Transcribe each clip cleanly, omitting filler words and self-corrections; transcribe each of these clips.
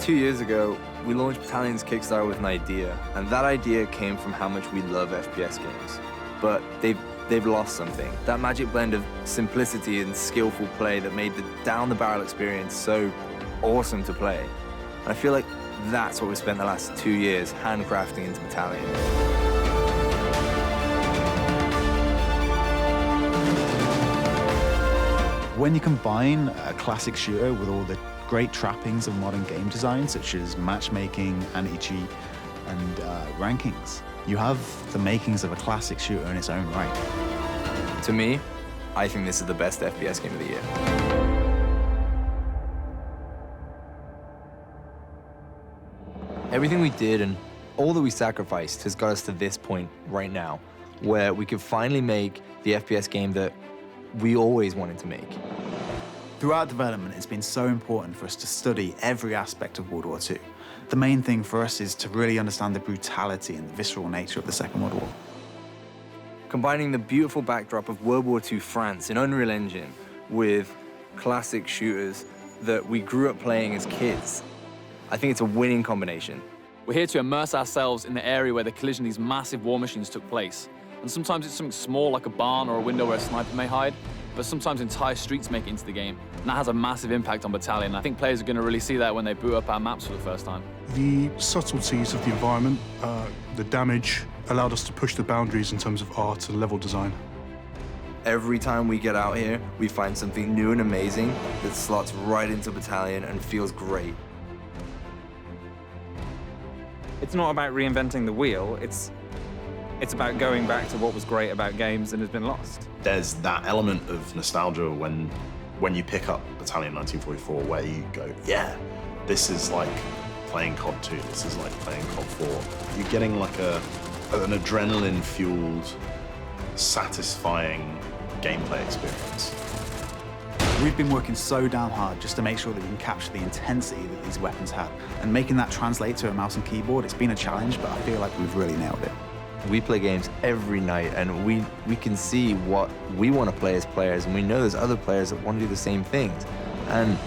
2 years ago, we launched Battalion's Kickstarter with an idea, and that idea came from how much we love FPS games. But they've lost something. That magic blend of simplicity and skillful play that made the down-the-barrel experience so awesome to play. And I feel like that's what we spent the last 2 years handcrafting into Battalion. When you combine a classic shooter with all the great trappings of modern game design, such as matchmaking, anti-cheat, and rankings, you have the makings of a classic shooter in its own right. To me, I think this is the best FPS game of the year. Everything we did and all that we sacrificed has got us to this point right now, where we could finally make the FPS game that we always wanted to make. Throughout development, it's been so important for us to study every aspect of World War II. The main thing for us is to really understand the brutality and the visceral nature of the Second World War. Combining the beautiful backdrop of World War II France in Unreal Engine with classic shooters that we grew up playing as kids, I think it's a winning combination. We're here to immerse ourselves in the area where the collision of these massive war machines took place. And sometimes it's something small like a barn or a window where a sniper may hide, but sometimes entire streets make it into the game. And that has a massive impact on Battalion. I think players are going to really see that when they boot up our maps for the first time. The subtleties of the environment, the damage, allowed us to push the boundaries in terms of art and level design. Every time we get out here, we find something new and amazing that slots right into Battalion and feels great. It's not about reinventing the wheel, it's about going back to what was great about games and has been lost. There's that element of nostalgia when you pick up Battalion 1944 where you go, yeah, this is like playing COD 2, this is like playing COD 4. You're getting like an adrenaline-fueled, satisfying gameplay experience. We've been working so damn hard just to make sure that we can capture the intensity that these weapons have. And making that translate to a mouse and keyboard, it's been a challenge, but I feel like we've really nailed it. We play games every night, and we can see what we want to play as players, and we know there's other players that want to do the same things. And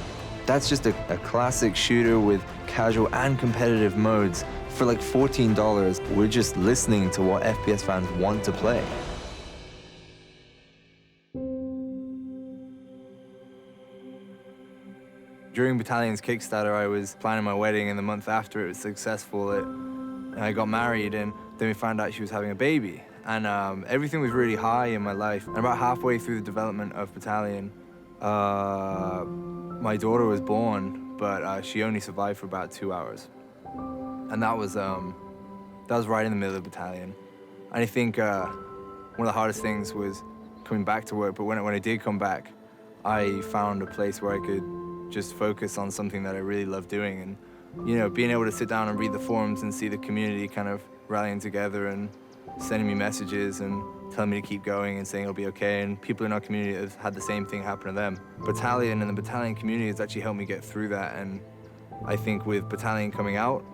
that's just a classic shooter with casual and competitive modes for like $14. We're just listening to what FPS fans want to play. During Battalion's Kickstarter, I was planning my wedding, and the month after it was successful, I got married, and then we found out she was having a baby. And everything was really high in my life. And about halfway through the development of Battalion, my daughter was born, but she only survived for about 2 hours. And that was right in the middle of Battalion. And I think one of the hardest things was coming back to work, but when I did come back, I found a place where I could just focus on something that I really love doing. And you know, being able to sit down and read the forums and see the community kind of rallying together and sending me messages and telling me to keep going and saying it'll be okay, and people in our community have had the same thing happen to them. Battalion and the Battalion community has actually helped me get through that, and I think with Battalion coming out,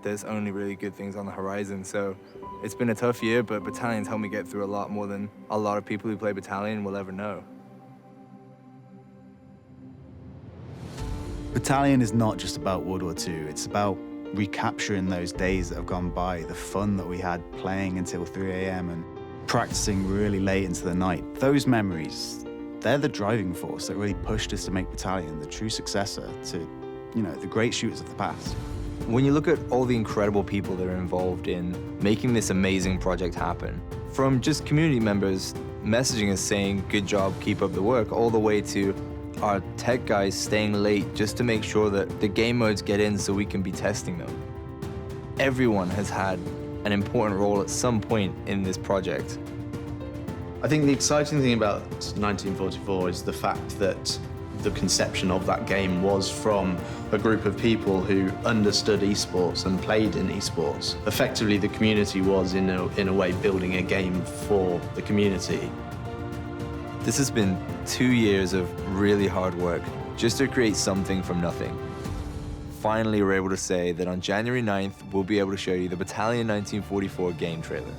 there's only really good things on the horizon. So it's been a tough year, but Battalion's helped me get through a lot more than a lot of people who play Battalion will ever know. Battalion is not just about World War II, it's about recapturing those days that have gone by, the fun that we had playing until 3 a.m. and practicing really late into the night. Those memories, they're the driving force that really pushed us to make Battalion the true successor to, you know, the great shooters of the past. When you look at all the incredible people that are involved in making this amazing project happen, from just community members messaging us saying, good job, keep up the work, all the way to our tech guys staying late just to make sure that the game modes get in so we can be testing them. Everyone has had an important role at some point in this project. I think the exciting thing about 1944 is the fact that the conception of that game was from a group of people who understood esports and played in esports. Effectively, the community was, in a way, building a game for the community. This has been 2 years of really hard work just to create something from nothing. Finally, we're able to say that on January 9th, we'll be able to show you the Battalion 1944 game trailer.